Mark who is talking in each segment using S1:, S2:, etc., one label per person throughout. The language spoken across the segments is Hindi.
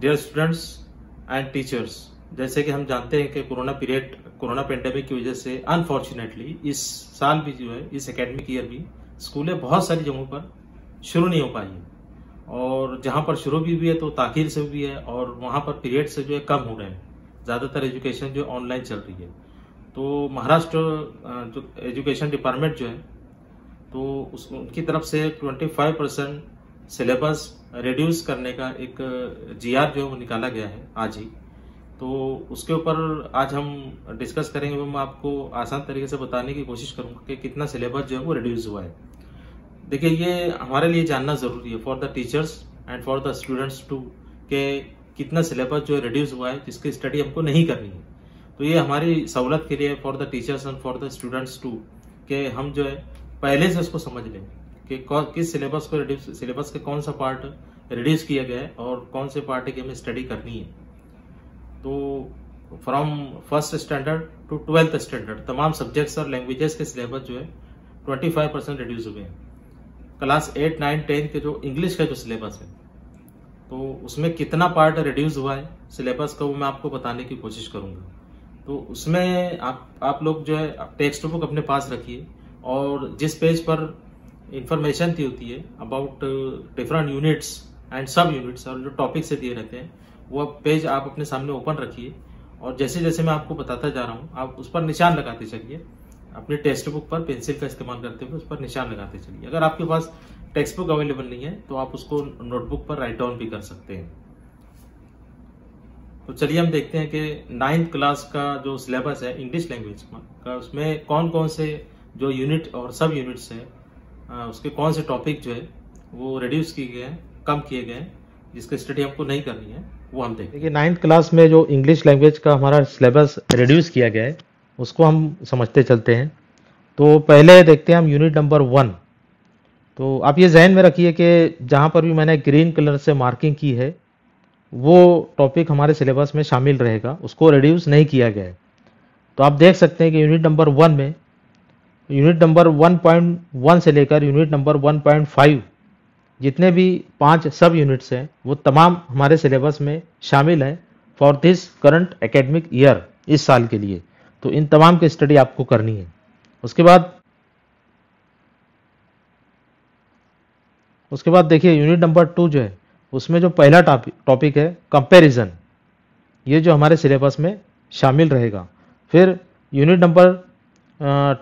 S1: डियर स्टूडेंट्स एंड टीचर्स, जैसे कि हम जानते हैं कि कोरोना पेंडेमिक की वजह से अनफॉर्चुनेटली इस साल भी जो है, इस एकेडमिक ईयर भी स्कूलें बहुत सारी जगहों पर शुरू नहीं हो पाई है। और जहां पर शुरू भी है तो ताखीर से भी है, और वहां पर पीरियड से जो है कम हो रहे हैं। ज़्यादातर एजुकेशन जो ऑनलाइन चल रही है। तो महाराष्ट्र जो एजुकेशन डिपार्टमेंट जो है, तो उनकी तरफ से 25% सिलेबस रिड्यूस करने का एक जीआर जो है वो निकाला गया है आज ही। तो उसके ऊपर आज हम डिस्कस करेंगे। मैं आपको आसान तरीके से बताने की कोशिश करूंगा कि कितना सिलेबस जो है वो रिड्यूस हुआ है। देखिए, ये हमारे लिए जानना जरूरी है for the teachers and for the students too, कि कितना सिलेबस जो है रिड्यूस हुआ है जिसकी स्टडी हमको नहीं करनी है। तो ये हमारी सहूलत के लिए for the teachers and for the students too, कि हम जो है पहले से उसको समझ लें कि किस सिलेबस को सिलेबस का कौन सा पार्ट रिड्यूस किया गया है और कौन से पार्ट की हमें स्टडी करनी है। तो from first standard to 12th standard तमाम सब्जेक्ट्स और लैंग्वेजेस के सिलेबस जो है 25% रिड्यूस हुए हैं। क्लास 8, 9, 10 के जो इंग्लिश का जो सिलेबस है, तो उसमें कितना पार्ट रिड्यूस हुआ है सिलेबस का, वो मैं आपको बताने की कोशिश करूंगा। तो उसमें आप लोग जो है टेक्स्ट बुक अपने पास रखिए, और जिस पेज पर इंफॉर्मेशन दी होती है अबाउट डिफरेंट यूनिट्स एंड सब यूनिट्स और जो टॉपिक से दिए रहते हैं, वो पेज आप अपने सामने ओपन रखिए। और जैसे जैसे मैं आपको बताता जा रहा हूँ, आप उस पर निशान लगाते चलिए। अपने टेक्स्ट बुक पर पेंसिल का इस्तेमाल करते हुए उस पर निशान लगाते चलिए। अगर आपके पास टेक्स्ट बुक अवेलेबल नहीं है तो आप उसको नोटबुक पर राइट डाउन भी कर सकते हैं। तो चलिए हम देखते हैं कि 9th क्लास का जो सिलेबस है इंग्लिश लैंग्वेज का, उसमें कौन कौन से जो यूनिट और सब यूनिट्स है, उसके कौन से टॉपिक जो है वो रिड्यूस किए गए हैं, कम किए गए हैं, जिसकी स्टडी हमको नहीं करनी है, वो हम देखें।
S2: देखिए 9th क्लास में जो इंग्लिश लैंग्वेज का हमारा सिलेबस रिड्यूस किया गया है उसको हम समझते चलते हैं। तो पहले देखते हैं हम यूनिट नंबर 1। तो आप ये जहन में रखिए कि जहाँ पर भी मैंने ग्रीन कलर से मार्किंग की है वो टॉपिक हमारे सिलेबस में शामिल रहेगा, उसको रिड्यूस नहीं किया गया है। तो आप देख सकते हैं कि यूनिट नंबर 1 में यूनिट नंबर 1.1 से लेकर यूनिट नंबर 1.5 जितने भी 5 सब यूनिट्स हैं वो तमाम हमारे सिलेबस में शामिल हैं for this current academic year, इस साल के लिए। तो इन तमाम की स्टडी आपको करनी है। उसके बाद देखिए यूनिट नंबर 2 जो है उसमें जो पहला टॉपिक है कंपैरिजन, ये जो हमारे सिलेबस में शामिल रहेगा। फिर unit number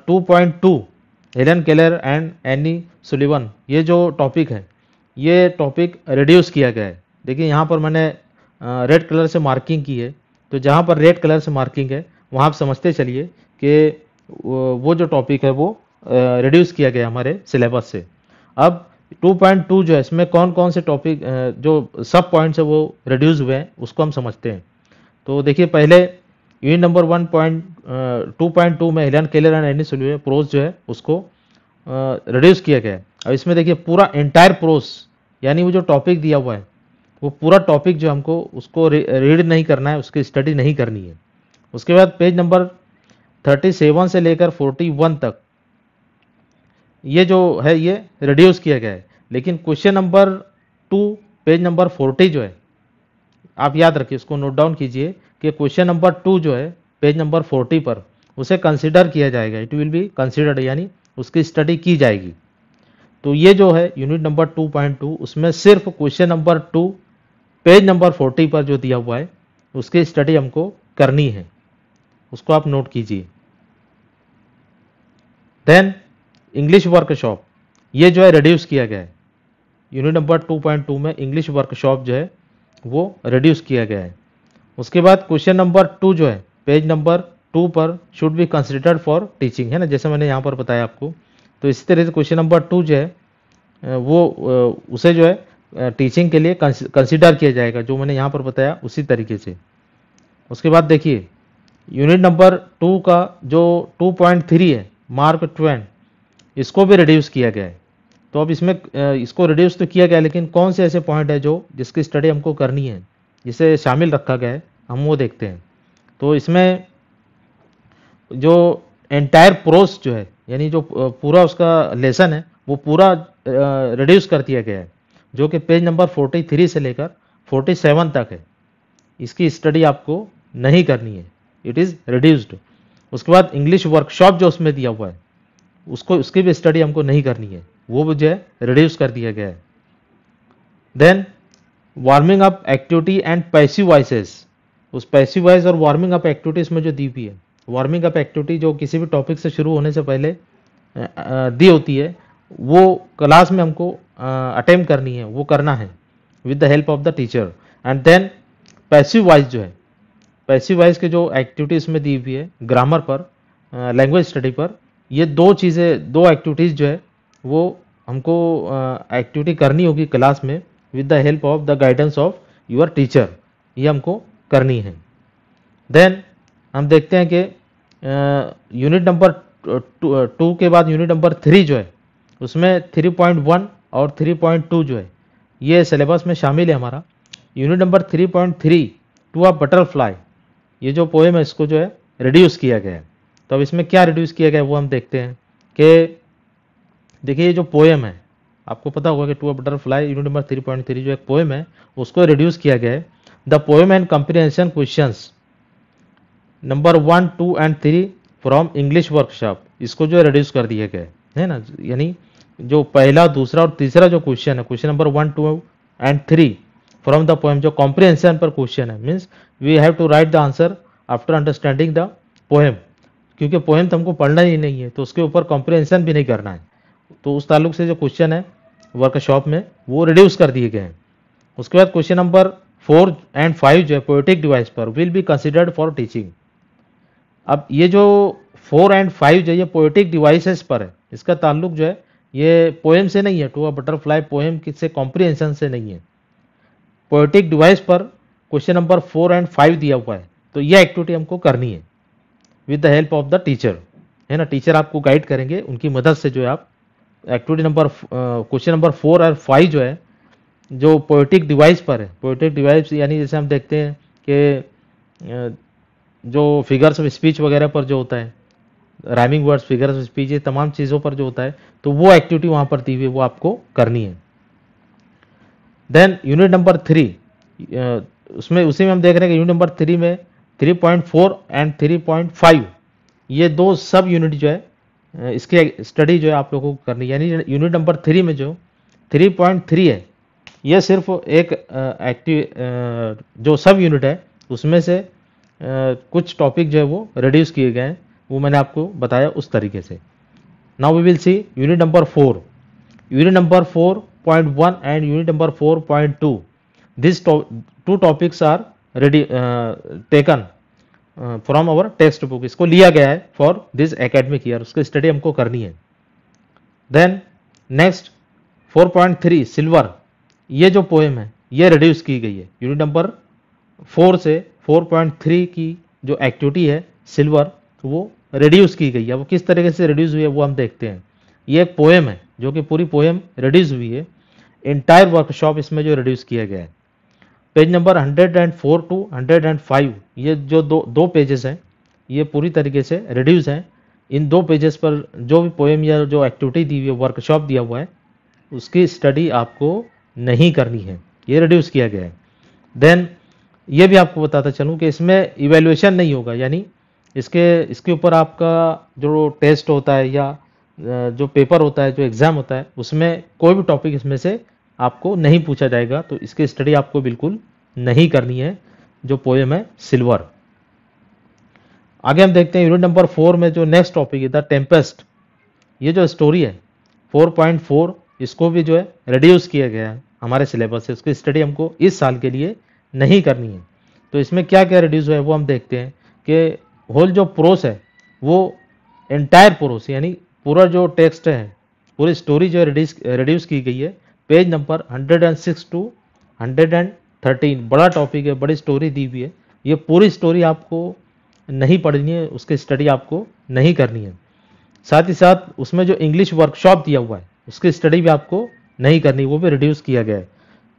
S2: 2.2 Helen Keller and Annie Sullivan, ये जो टॉपिक है ये टॉपिक रिड्यूस किया गया है। देखिए यहाँ पर मैंने रेड कलर से मार्किंग की है, तो जहाँ पर रेड कलर से मार्किंग है वहाँ आप समझते चलिए कि वो जो टॉपिक है वो रिड्यूस किया गया हमारे सिलेबस से। अब 2.2 जो है इसमें कौन कौन से टॉपिक जो सब पॉइंट्स है वो रिड्यूस हुए हैं उसको हम समझते हैं। तो देखिए पहले यूनिट नंबर 2.2 में Helen Keller and Annie Sullivan prose जो है उसको रिड्यूस किया गया है। अब इसमें देखिए पूरा एंटायर प्रोज, यानी वो जो टॉपिक दिया हुआ है वो पूरा टॉपिक जो हमको उसको रीड नहीं करना है, उसकी स्टडी नहीं करनी है। उसके बाद पेज नंबर 37 से लेकर 41 तक ये जो है ये रिड्यूस किया गया है। लेकिन क्वेश्चन नंबर 2 पेज नंबर 40 जो है, आप याद रखिए, उसको नोट डाउन कीजिए कि क्वेश्चन नंबर 2 जो है पेज नंबर 40 पर उसे कंसिडर किया जाएगा, इट विल बी कंसिडर्ड, यानी उसकी स्टडी की जाएगी। तो ये जो है यूनिट नंबर 2.2 उसमें सिर्फ क्वेश्चन नंबर 2 पेज नंबर 40 पर जो दिया हुआ है उसकी स्टडी हमको करनी है, उसको आप नोट कीजिए। देन इंग्लिश वर्कशॉप, ये जो है रिड्यूस किया गया है। यूनिट नंबर 2.2 में इंग्लिश वर्कशॉप जो है वो रिड्यूस किया गया है। उसके बाद क्वेश्चन नंबर 2 जो है पेज नंबर 2 पर should be considered for teaching, है ना, जैसे मैंने यहाँ पर बताया आपको। तो इसी तरह से क्वेश्चन नंबर 2 जो है वो उसे जो है टीचिंग के लिए कंसिडर किया जाएगा, जो मैंने यहाँ पर बताया उसी तरीके से। उसके बाद देखिए यूनिट नंबर 2 का जो 2.3 है मार्क ट्वेन, इसको भी रिड्यूस किया गया है। तो अब इसमें इसको रिड्यूस तो किया गया, लेकिन कौन से ऐसे पॉइंट है जो जिसकी स्टडी हमको करनी है, जिसे शामिल रखा गया है, हम वो देखते हैं। तो इसमें जो एंटायर प्रोस जो है, यानी जो पूरा उसका लेसन है वो पूरा रिड्यूस कर दिया गया है, जो कि पेज नंबर 43 से लेकर 47 तक है, इसकी स्टडी आपको नहीं करनी है, इट इज़ रिड्यूस्ड। उसके बाद इंग्लिश वर्कशॉप जो उसमें दिया हुआ है उसकी भी स्टडी हमको नहीं करनी है, वो भी जो है रिड्यूस कर दिया गया है। Then warming up activity and passive voices, उस पैसिव वॉइस और वार्मिंग अप एक्टिविटी इसमें जो दी हुई है, वार्मिंग अप एक्टिविटी जो किसी भी टॉपिक से शुरू होने से पहले दी होती है, वो क्लास में हमको अटेम्प्ट करनी है, वो करना है with the help of the teacher. And then passive voice जो है, पैसिव वॉइस के जो एक्टिविटी इसमें दी हुई है ग्रामर पर, लैंग्वेज स्टडी पर, ये दो चीज़ें, दो एक्टिविटीज़ जो है वो हमको एक्टिविटी करनी होगी क्लास में with the help of the guidance of your teacher, ये हमको करनी है। देन हम देखते हैं कि यूनिट नंबर 2 के बाद यूनिट नंबर 3 जो है उसमें 3.1 और 3.2 जो है ये सिलेबस में शामिल है हमारा। Unit number 3.3 to a butterfly, ये जो पोएम है इसको जो है रिड्यूस किया गया है। तो अब इसमें क्या रिड्यूस किया गया है वो हम देखते हैं कि देखिए ये जो पोएम है, आपको पता होगा कि to a butterfly unit number 3.3 जो एक पोएम है उसको रिड्यूस किया गया है। The poem and comprehension questions number 1, 2 and 3 from English workshop, इसको जो है रिड्यूस कर दिया गया है ना। यानी जो पहला, दूसरा और तीसरा जो क्वेश्चन है, question number 1, 2 and 3 from the poem, जो कॉम्प्रिहेंशन पर क्वेश्चन है, means we have to write the answer after understanding the poem, क्योंकि पोएम तो हमको पढ़ना ही नहीं है तो उसके ऊपर कॉम्प्रिहेंशन भी नहीं करना है। तो उस ताल्लुक से जो क्वेश्चन है वर्कशॉप में वो रिड्यूस कर दिए गए हैं। उसके बाद क्वेश्चन नंबर 4 एंड 5 जो है पोएटिक डिवाइस पर will be considered for teaching. अब ये जो 4 एंड 5 जो ये पोएटिक डिवाइसेस पर है, इसका ताल्लुक जो है ये पोएम से नहीं है, टू अ बटरफ्लाई पोएम से कॉम्प्रिहेंशन से नहीं है। पोएटिक डिवाइस पर क्वेश्चन नंबर 4 एंड 5 दिया हुआ है, तो यह एक्टिविटी हमको करनी है with the help of the teacher, है ना। टीचर आपको गाइड करेंगे, उनकी मदद से जो है आप एक्टिविटी नंबर क्वेश्चन नंबर 4 और 5 जो है जो पोएटिक डिवाइस पर है, पोएटिक डिवाइस यानी जैसे हम देखते हैं कि जो फिगर्स ऑफ स्पीच वगैरह पर जो होता है, rhyming words, figures of speech, ये तमाम चीज़ों पर जो होता है, तो वो एक्टिविटी वहाँ पर दी हुई है, वो आपको करनी है। देन यूनिट नंबर 3 उसमें उसी में हम देख रहे हैं कि यूनिट नंबर 3 में 3.4 एंड 3.5 ये दो सब यूनिट जो है इसकी स्टडी जो है आप लोगों को करनी है। यानी यूनिट नंबर 3 में जो 3.3 है ये सिर्फ एक एक्टिव जो सब यूनिट है उसमें से कुछ टॉपिक जो है वो रिड्यूस किए गए हैं, वो मैंने आपको बताया उस तरीके से। Now we will see unit number 4, unit number 4.1 and unit number 4.2, this two topics are ready taken from our text book, इसको लिया गया है फॉर दिस एकेडमिक ईयर, उसकी स्टडी हमको करनी है। देन नेक्स्ट 4.3 सिल्वर, ये जो पोएम है ये रिड्यूस की गई है। यूनिट नंबर 4 से 4.3 की जो एक्टिविटी है सिल्वर, वो रिड्यूस की गई है। वो किस तरीके से रिड्यूस हुई है वो हम देखते हैं। ये एक पोएम है जो कि पूरी पोएम रिड्यूस हुई है, इंटायर वर्कशॉप इसमें जो रिड्यूस किया गया है। पेज नंबर 104 टू 105 ये जो दो पेजेस हैं ये पूरी तरीके से रिड्यूस हैं। इन दो पेजेस पर जो भी पोएम या जो एक्टिविटी दी हुई है, वर्कशॉप दिया हुआ है, उसकी स्टडी आपको नहीं करनी है, ये रिड्यूस किया गया है। देन ये भी आपको बताता चलूँ कि इसमें इवेल्युएशन नहीं होगा, यानी इसके ऊपर आपका जो टेस्ट होता है या जो पेपर होता है, जो एग्ज़ाम होता है, उसमें कोई भी टॉपिक इसमें से आपको नहीं पूछा जाएगा, तो इसकी स्टडी आपको बिल्कुल नहीं करनी है जो पोएम है सिल्वर। आगे हम देखते हैं यूनिट नंबर 4 में जो नेक्स्ट टॉपिक है द टेम्पेस्ट, ये जो स्टोरी है 4.4 इसको भी जो है रिड्यूस किया गया है हमारे सिलेबस से, उसकी स्टडी हमको इस साल के लिए नहीं करनी है। तो इसमें क्या क्या रिड्यूस हुआ है वो हम देखते हैं कि होल जो प्रोस है वो एंटायर प्रोस यानी पूरा जो टेक्स्ट है, पूरी स्टोरी जो है रिड्यूस की गई है। पेज नंबर 106 टू 113 बड़ा टॉपिक है, बड़ी स्टोरी दी हुई है, ये पूरी स्टोरी आपको नहीं पढ़नी है, उसकी स्टडी आपको नहीं करनी है। साथ ही साथ उसमें जो इंग्लिश वर्कशॉप दिया हुआ है उसकी स्टडी भी आपको नहीं करनी, वो भी रिड्यूस किया गया है।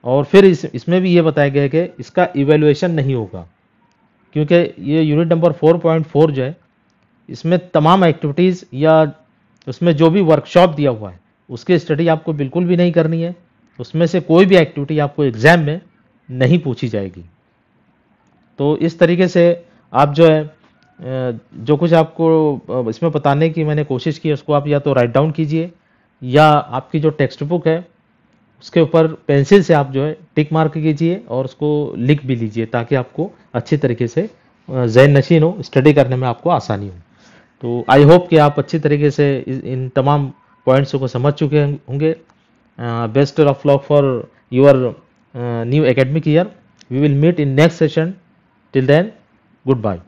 S2: और फिर इसमें भी ये बताया गया है कि इसका इवेल्युएशन नहीं होगा, क्योंकि ये यूनिट नंबर 4.4 जो है इसमें तमाम एक्टिविटीज़ या उसमें जो भी वर्कशॉप दिया हुआ है उसकी स्टडी आपको बिल्कुल भी नहीं करनी है। उसमें से कोई भी एक्टिविटी आपको एग्जाम में नहीं पूछी जाएगी। तो इस तरीके से आप जो है जो कुछ आपको इसमें बताने की मैंने कोशिश की उसको आप या तो राइट डाउन कीजिए, या आपकी जो टेक्स्ट बुक है उसके ऊपर पेंसिल से आप जो है टिक मार्क कीजिए और उसको लिख भी लीजिए, ताकि आपको अच्छी तरीके से ज़हन नशीन हो, स्टडी करने में आपको आसानी हो। तो आई होप कि आप अच्छी तरीके से इन तमाम पॉइंट्स को समझ चुके होंगे। Best of luck for your new academic year. We will meet in next session. Till then, good bye.